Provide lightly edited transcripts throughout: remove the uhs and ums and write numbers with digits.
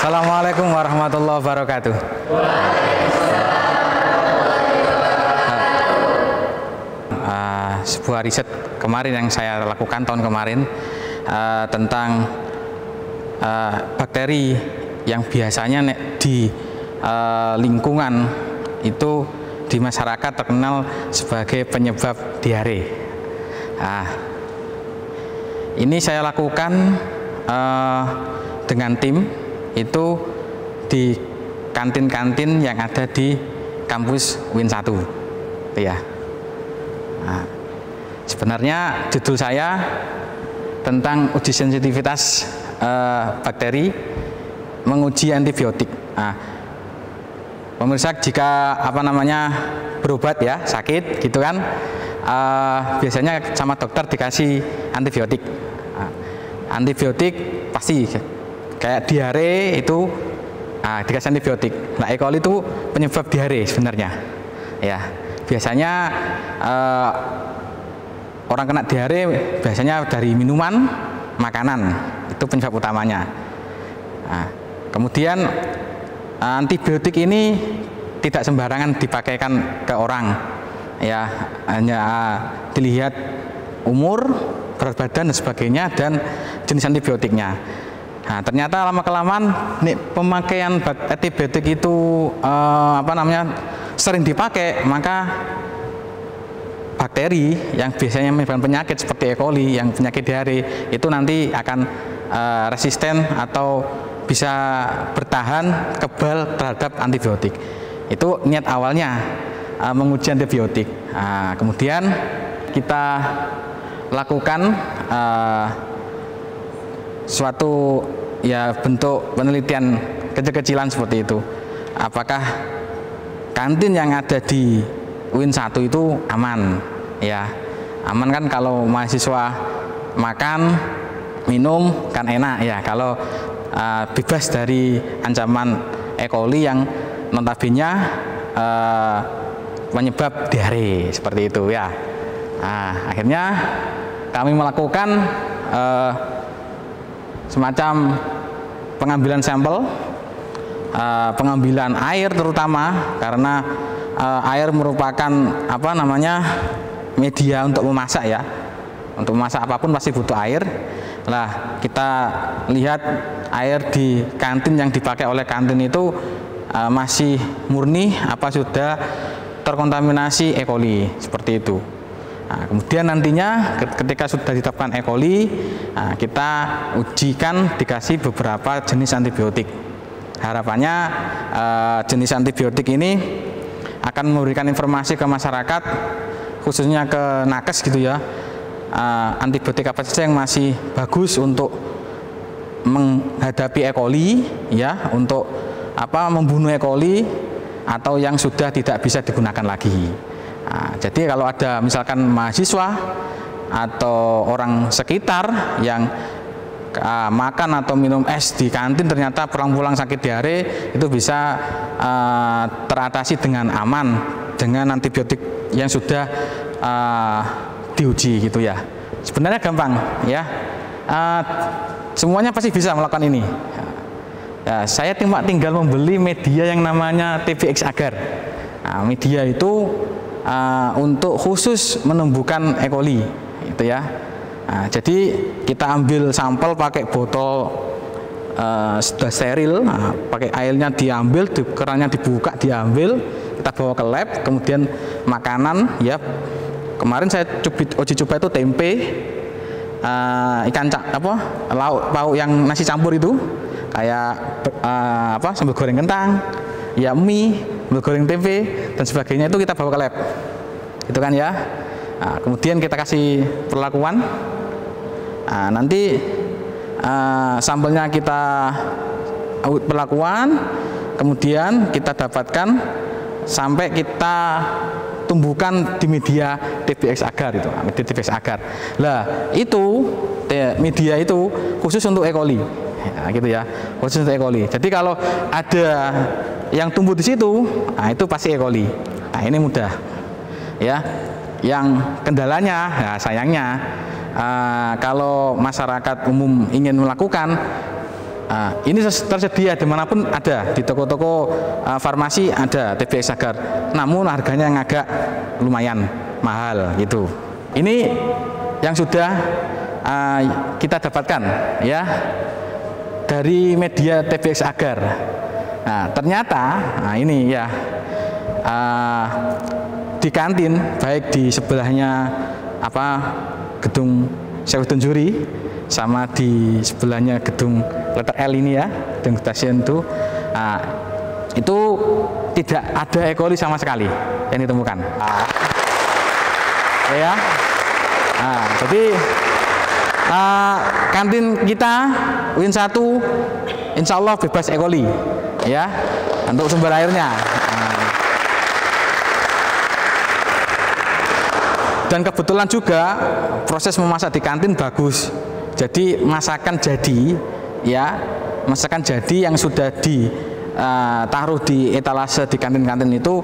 Assalamualaikum warahmatullahi wabarakatuh. Sebuah riset kemarin yang saya lakukan tahun kemarin tentang bakteri yang biasanya di lingkungan itu di masyarakat terkenal sebagai penyebab diare. Ini saya lakukan dengan tim itu di kantin-kantin yang ada di kampus Win 1 ya. Sebenarnya judul saya tentang uji sensitivitas bakteri menguji antibiotik. Pemirsa, jika berobat ya sakit gitu kan, biasanya sama dokter dikasih antibiotik. Antibiotik pasti kayak diare itu dikasih antibiotik. Nah, E. coli itu penyebab diare sebenarnya. Ya, biasanya orang kena diare biasanya dari minuman, makanan, itu penyebab utamanya. Kemudian antibiotik ini tidak sembarangan dipakaikan ke orang, ya, hanya dilihat umur, berat badan dan sebagainya dan jenis antibiotiknya. Ternyata lama-kelamaan pemakaian antibiotik itu sering dipakai, maka bakteri yang biasanya menyebabkan penyakit seperti E. coli yang penyakit diare itu nanti akan resisten atau bisa bertahan kebal terhadap antibiotik. Itu niat awalnya menguji antibiotik. Kemudian kita lakukan suatu ya bentuk penelitian kecil-kecilan seperti itu. Apakah kantin yang ada di Win 1 itu aman? Ya, aman kan kalau mahasiswa makan, minum kan enak ya. Kalau bebas dari ancaman E. coli yang notabene penyebab diare seperti itu ya. Akhirnya kami melakukan semacam pengambilan sampel, pengambilan air terutama karena air merupakan media untuk memasak ya. Untuk memasak apapun pasti butuh air. Nah, kita lihat air di kantin yang dipakai oleh kantin itu masih murni apa sudah terkontaminasi E. coli seperti itu. Kemudian nantinya ketika sudah ditetapkan E. coli, kita ujikan dikasih beberapa jenis antibiotik. Harapannya jenis antibiotik ini akan memberikan informasi ke masyarakat, khususnya ke nakes gitu ya, antibiotik apa saja yang masih bagus untuk menghadapi E. coli ya, untuk membunuh E. coli atau yang sudah tidak bisa digunakan lagi. Jadi kalau ada misalkan mahasiswa atau orang sekitar yang makan atau minum es di kantin ternyata pulang-pulang sakit diare, itu bisa teratasi dengan aman dengan antibiotik yang sudah diuji gitu ya. Sebenarnya gampang ya, semuanya pasti bisa melakukan ini ya. Saya tinggal membeli media yang namanya TBX agar. Media itu untuk khusus menumbuhkan E. coli gitu ya. Jadi kita ambil sampel pakai botol sudah steril, pakai airnya diambil, kerannya dibuka, diambil, kita bawa ke lab. Kemudian makanan ya, kemarin saya uji coba itu tempe, ikan lauk pauk yang nasi campur itu kayak sambal goreng kentang ya, mie, sambal goreng tempe dan sebagainya, itu kita bawa ke lab itu kan ya. Kemudian kita kasih perlakuan, nanti sampelnya kita perlakuan, kemudian kita dapatkan sampai kita tumbuhkan di media TBX agar itu, media TBX agar. Lah itu media itu khusus untuk E. coli, gitu ya, khusus untuk E. coli. Jadi kalau ada yang tumbuh di situ, itu pasti E. coli. Ini mudah, ya. Yang kendalanya, sayangnya kalau masyarakat umum ingin melakukan Ini tersedia dimanapun ada, di toko-toko farmasi ada TBX agar, namun harganya yang agak lumayan mahal gitu. Ini yang sudah kita dapatkan ya dari media TBX agar. Nah, ternyata ini ya di kantin, baik di sebelahnya gedung Saifuddin Juri sama di sebelahnya gedung letter L ini ya, gedung stasiun itu tidak ada E. coli sama sekali yang ditemukan. Ya, jadi kantin kita Win 1 insya Allah bebas E. coli ya untuk sumber airnya. Dan kebetulan juga proses memasak di kantin bagus. Jadi masakan jadi ya, masakan jadi yang sudah ditaruh di etalase di kantin-kantin itu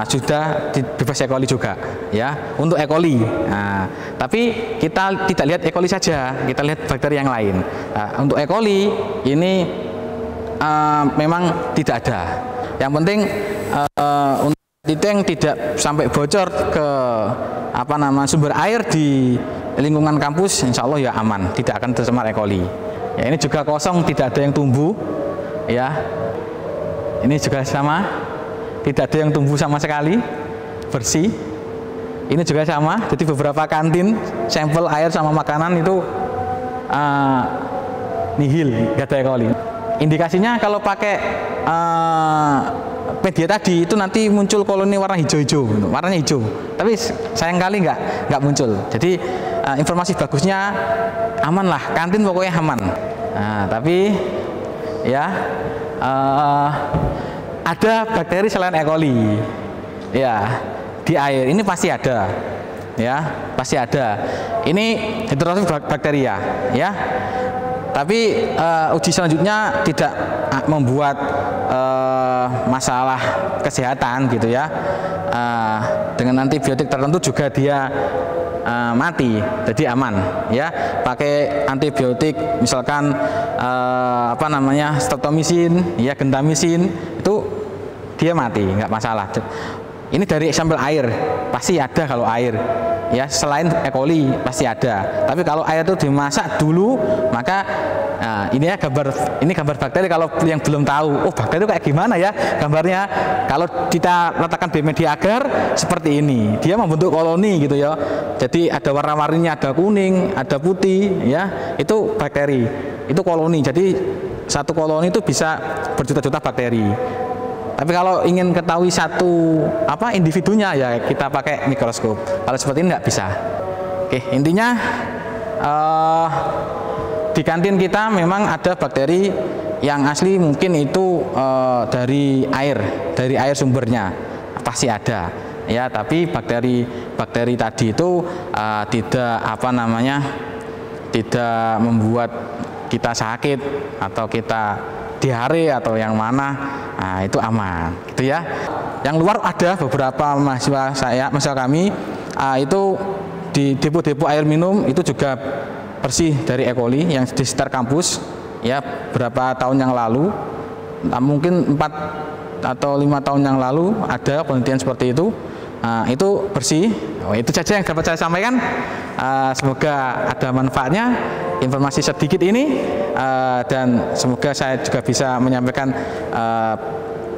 sudah bebas E. coli juga ya, untuk E. coli. Tapi kita tidak lihat E. coli saja, kita lihat bakteri yang lain. Untuk E. coli ini memang tidak ada. Yang penting untuk itu yang tidak sampai bocor ke sumber air di lingkungan kampus, insya Allah ya aman, tidak akan tercemar E. coli. Ya, ini juga kosong, tidak ada yang tumbuh ya. Ini juga sama, tidak ada yang tumbuh sama sekali, bersih. Ini juga sama, jadi beberapa kantin sampel air sama makanan itu nihil, nggak ada E. coli. Indikasinya kalau pakai media tadi itu nanti muncul koloni warna hijau-hijau, warnanya hijau. Tapi sayangkali nggak muncul. Jadi informasi bagusnya aman lah, kantin pokoknya aman. Tapi ya ada bakteri selain E. coli ya di air ini pasti ada ya, pasti ada. Ini heterotrof bakteria ya. Tapi uji selanjutnya tidak membuat masalah kesehatan gitu ya. Dengan antibiotik tertentu juga dia mati, jadi aman ya. Pakai antibiotik misalkan streptomisin ya, gentamisin, itu dia mati, nggak masalah. Ini dari sampel air, pasti ada kalau air ya, selain E. coli pasti ada. Tapi kalau air itu dimasak dulu, maka ini ya gambar bakteri. Kalau yang belum tahu, bakteri itu kayak gimana ya gambarnya, kalau kita letakkan di media agar seperti ini, dia membentuk koloni gitu ya. Jadi ada warna-warninya, ada kuning, ada putih ya, itu bakteri, itu koloni. Jadi satu koloni itu bisa berjuta-juta bakteri. Tapi kalau ingin ketahui satu individunya ya kita pakai mikroskop. Kalau seperti ini nggak bisa. Oke, intinya di kantin kita memang ada bakteri yang asli mungkin itu dari air sumbernya pasti ada ya. Tapi bakteri tadi itu tidak membuat kita sakit atau kita diare atau yang mana, itu aman gitu ya. Yang luar ada beberapa mahasiswa kami itu di depo-depo air minum itu juga bersih dari E. coli yang di sekitar kampus ya, berapa tahun yang lalu, mungkin 4 atau 5 tahun yang lalu ada penelitian seperti itu. Itu bersih. Itu saja yang dapat saya sampaikan. Semoga ada manfaatnya informasi sedikit ini, dan semoga saya juga bisa menyampaikan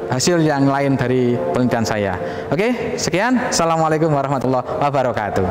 hasil yang lain dari penelitian saya. Oke, sekian. Assalamualaikum warahmatullahi wabarakatuh.